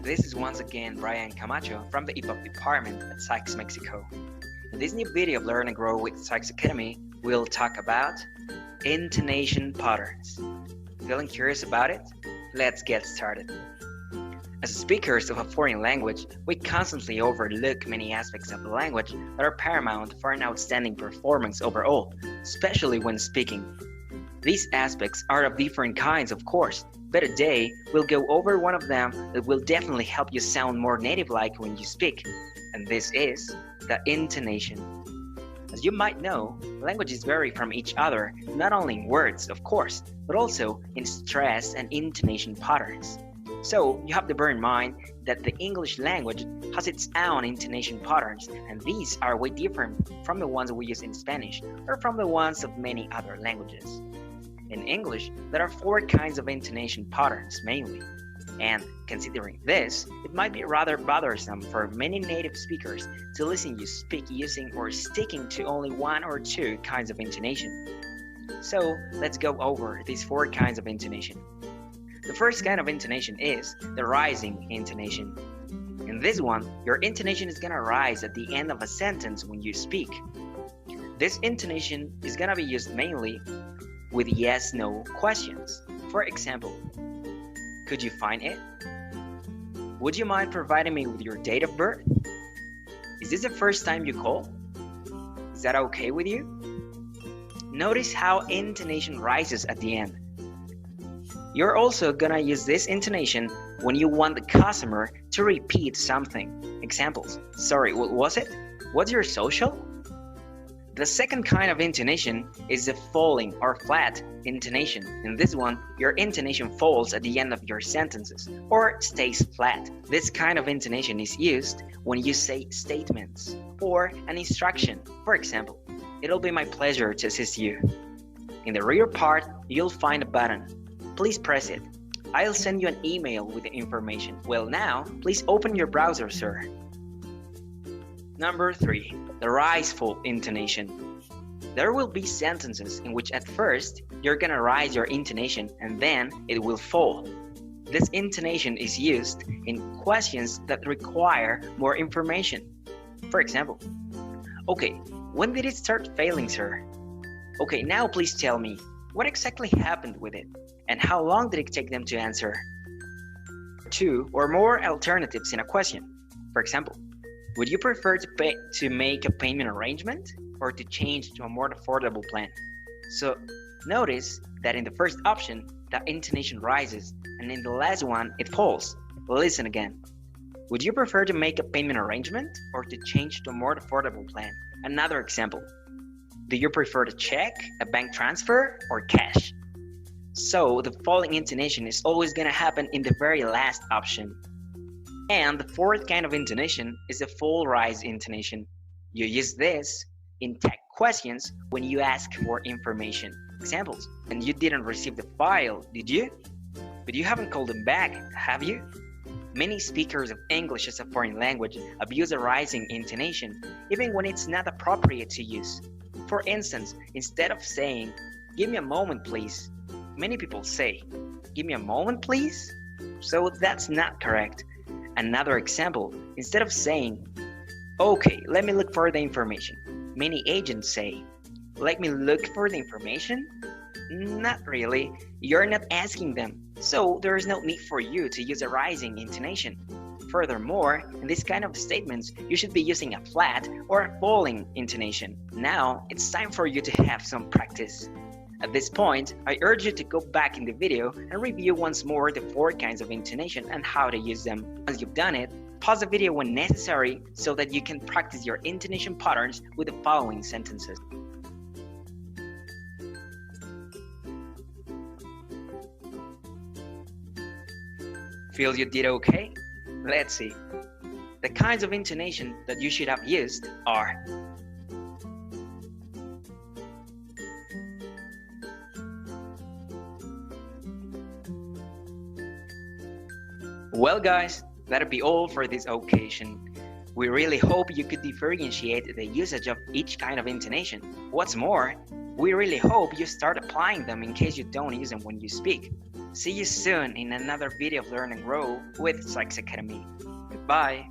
This is once again Brian Camacho from the EPUB department at SYKES Mexico. In this new video of Learn and Grow with SYKES Academy, we'll talk about intonation patterns. Feeling curious about it? Let's get started. As speakers of a foreign language, we constantly overlook many aspects of the language that are paramount for an outstanding performance overall, especially when speaking. These aspects are of different kinds, of course, but today we'll go over one of them that will definitely help you sound more native-like when you speak, and this is the intonation. As you might know, languages vary from each other, not only in words, of course, but also in stress and intonation patterns. So you have to bear in mind that the English language has its own intonation patterns, and these are way different from the ones we use in Spanish or from the ones of many other languages. In English, there are 4 kinds of intonation patterns mainly, and considering this, it might be rather bothersome for many native speakers to listen you speak using or sticking to only 1 or 2 kinds of intonation. So let's go over these 4 kinds of intonation. The first kind of intonation is the rising intonation. In this one, your intonation is gonna rise at the end of a sentence when you speak. This intonation is gonna be used mainly with yes-no questions. For example, could you find it? Would you mind providing me with your date of birth? Is this the first time you call? Is that okay with you? Notice how intonation rises at the end. You're also gonna use this intonation when you want the customer to repeat something. Examples, sorry, what was it? What's your social? The second kind of intonation is the falling or flat intonation. In this one, your intonation falls at the end of your sentences or stays flat. This kind of intonation is used when you say statements or an instruction. For example, it'll be my pleasure to assist you. In the rear part, you'll find a button. Please press it. I'll send you an email with the information. Well, now, please open your browser, sir. Number 3. The riseful intonation. There will be sentences in which at first you're gonna rise your intonation and then it will fall. This intonation is used in questions that require more information. For example, okay, when did it start failing, sir? Okay, now please tell me, what exactly happened with it and how long did it take them to answer? 2 or more alternatives in a question. For example, would you prefer to make a payment arrangement or to change to a more affordable plan? So notice that in the first option, the intonation rises, and in the last one, it falls. Listen again. Would you prefer to make a payment arrangement or to change to a more affordable plan? Another example. Do you prefer to check, a bank transfer, or cash? So the falling intonation is always going to happen in the very last option. And the 4th kind of intonation is the full rise intonation. You use this in tech questions when you ask for information. Examples, and you didn't receive the file, did you? But you haven't called them back, have you? Many speakers of English as a foreign language abuse a rising intonation, even when it's not appropriate to use. For instance, instead of saying, give me a moment please, many people say, give me a moment please? So that's not correct. Another example, instead of saying, okay, let me look for the information, many agents say, let me look for the information? Not really, you're not asking them, so there is no need for you to use a rising intonation. Furthermore, in this kind of statements, you should be using a flat or a falling intonation. Now, it's time for you to have some practice. At this point, I urge you to go back in the video and review once more the 4 kinds of intonation and how to use them. Once you've done it, pause the video when necessary so that you can practice your intonation patterns with the following sentences. Feel you did okay? Let's see. The kinds of intonation that you should have used are: well guys, that'll be all for this occasion. We really hope you could differentiate the usage of each kind of intonation. What's more, We really hope you start applying them in case you don't use them when you speak. See you soon in another video of Learn and Grow with SYKES Academy. Goodbye.